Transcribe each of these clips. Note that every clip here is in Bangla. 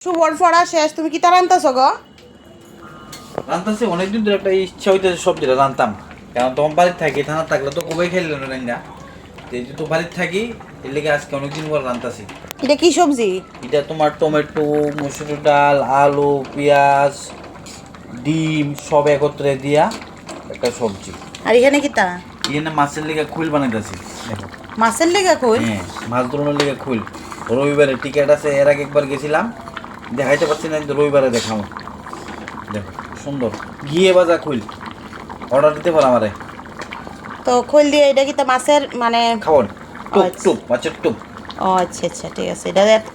শুভর পড়া শেষ, তুমি কি তা রান্তাছো গো? রান্তাছি অনেকদিন ধরে একটা ইচ্ছা হইতেছে সবজিটা রান্তাম, কারণ তোমার বাড়িতে থাকি, থানা থাকলে তো কবে খেললে না, যেহেতু বাড়িতে থাকি এর লেগে আজকে অনেকদিন পর রান্তাছি। এটা কি সবজি? এটা তোমার টমেটো, মসুর ডাল, আলু, পেঁয়াজ, ডিম সব একত্রে দিয়া একটা সবজি। আর এখানে কি তা? এখানে মাছের লেগে খুইল বানাইতেছি। দেখো, মাছের লেগা কই? হ্যাঁ, মাছ ধরানোর লেগে খুইল। রবিবারে টিকিট আছে, এর আগে একবার গেছিলাম, দেখাইতে পারছি না, কিন্তু রবিবারে দেখাবো। দেখো সুন্দর ঘিয়ে ভাজা খুইল, অর্ডার দিতে পারো আমারে। তো খোল দিয়ে এটা কি তা মাছের মানে খাওয়ান টুপ আচ্ছা। টুপ, মাছের টুপ। ও আচ্ছা আচ্ছা, ঠিক আছে।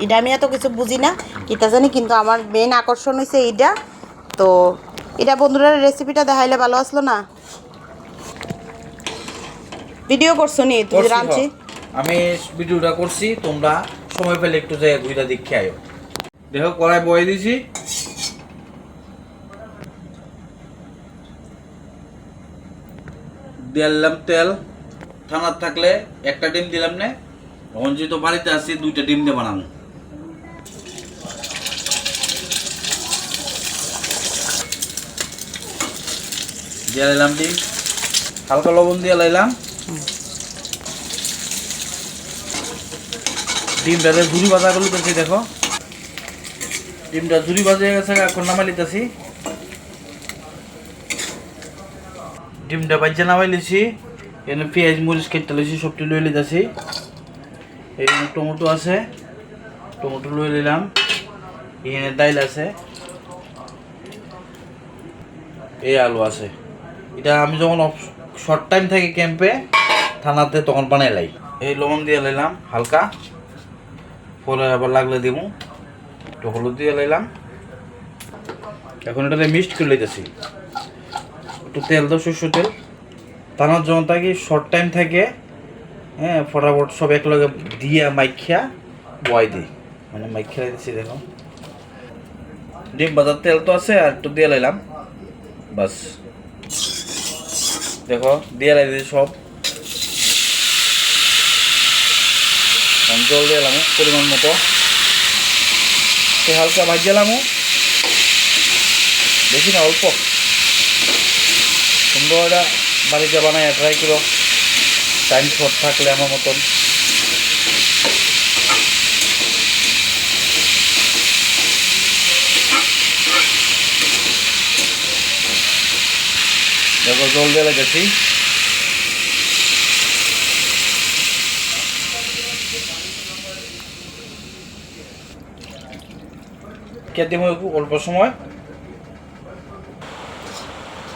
এটা আমি এত কিছু বুঝি না কিতা জানি, কিন্তু আমার মেন আকর্ষণ হয়েছে এইটা। তো এটা বন্ধুরা রেসিপিটা দেখাইলে ভালো আসলো না? ভিডিও করছো নি তুমি করছি, রাঁধছি? আমি ভিডিওটা করছি, তোমরা সময় পেলে একটু জায়গা ঘুরে দেখে আয়ো। দেখো কড়াই বয়ে দিছি, দিলাম তেল। থানার থাকলে একটা ডিম দিলাম না, এখন যেহেতু বাড়িতে আছি দুইটা ডিম দিয়ে বানাবো। দিয়ে লাইলাম ডিম, হালকা লবণ দিয়ে লাইলাম। ডিমটাতে ঝুরি ভাজা করে লিতেছি। দেখো ডিমটা ঝুরি ভাজা হয়ে গেছে, এখন নামাই লিতেছি। ডিমটা বাজ্যা নামাই লিছি, এখানে পেঁয়াজ মরিচ কেটে লিছি, সবটি লয়ে লিতেছি। এখানে টমেটো আছে, টমেটো লয়ে নিলাম। এখানে ডাইল আছে, এই আলু আছে। এটা আমি যখন শর্ট টাইম থাকি ক্যাম্পে থানাতে তখন বানাই লাই। এই লবণ দিয়ে লাইলাম হালকা, পরে আবার লাগলে দিব। একটু হলুদ দিয়ে লাইলাম। এখন এটাতে মিক্সড করে লইতেছি। একটু তেল দাও, সরষের তেল। থানার যখন থাকি শর্ট টাইম থাকে, হ্যাঁ, ফটাফট সব একলগে দিয়ে মাইখিয়া বয় দিই, মানে মাইখিয়া দিচ্ছি। দেখো ডিম বাজার তেল তো আছে, আর একটু দিয়ে লাইলাম, বাস। দেখো দিয়ে লাই দিয়েছি সব। জল দিয়ে এলাম পরিমাণ মতো, হালকা ভাজি এলাম, বেশি না, অল্প। সুন্দর এটা বাড়িতে বানায় ট্রাই করো, টাইম শর্ট থাকলে আমার মতন। দেখো জল দিয়ে লেগেছি। কেটে অল্প সময়।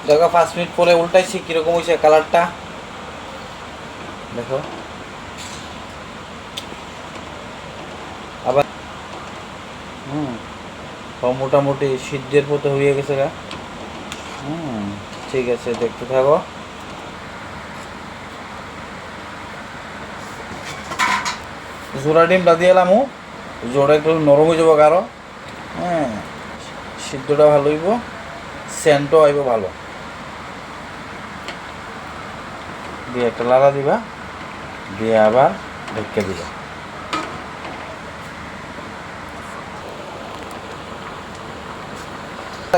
দেখো 5 মিনিট পরে উল্টাইছি, কিরকম হয়েছে কালারটা দেখো। আবার মোটামুটি সিদ্ধের মতো হয়ে গেছে গা। ঠিক আছে, দেখতে থাকো। জোড়া ডিমটা দিয়ে এলাম, জোড়া একটু নরম হয়ে যাবো আরো। হ্যাঁ, সিদ্ধটা ভালো হইব, সেন্টও আইব ভালো। দিয়ে একটা লাড়া দিবা, দিয়ে আবার ঢেকে দিবা।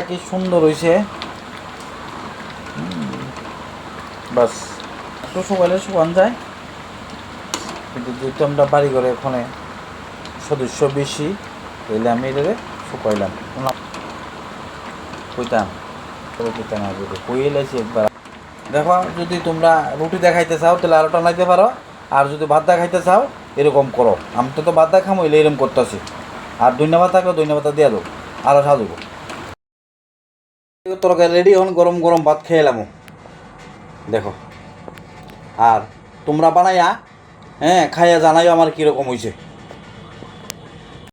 কি সুন্দর হয়েছে, বাস। একটু সকালে শুকান যায়, কিন্তু যেহেতু আমরা বাড়ি ঘরে ওখানে সদস্য বেশি, তাহলে আমি এটাকে শুকাইলাম। কইতাম তবে কইতাম না, যদি কইয়ে লাইছি একবার। দেখো যদি তোমরা রুটি দেখাইতে চাও তাহলে আরোটা নাইতে পারো, আর যদি ভাত দেখাইতে চাও এরকম করো। আমি তো ভাত দেখাম হইলে এরকম করতেছি। আর ধন্যবাদ থাকলে ধন্যবাদ দিয়ে দেবো, আরও সাজবো। তরকারি রেডি, এখন গরম গরম ভাত খেয়ে এলাম। দেখো, আর তোমরা বানাইয়া, হ্যাঁ, খাইয়া জানাইও আমার কীরকম হয়েছে।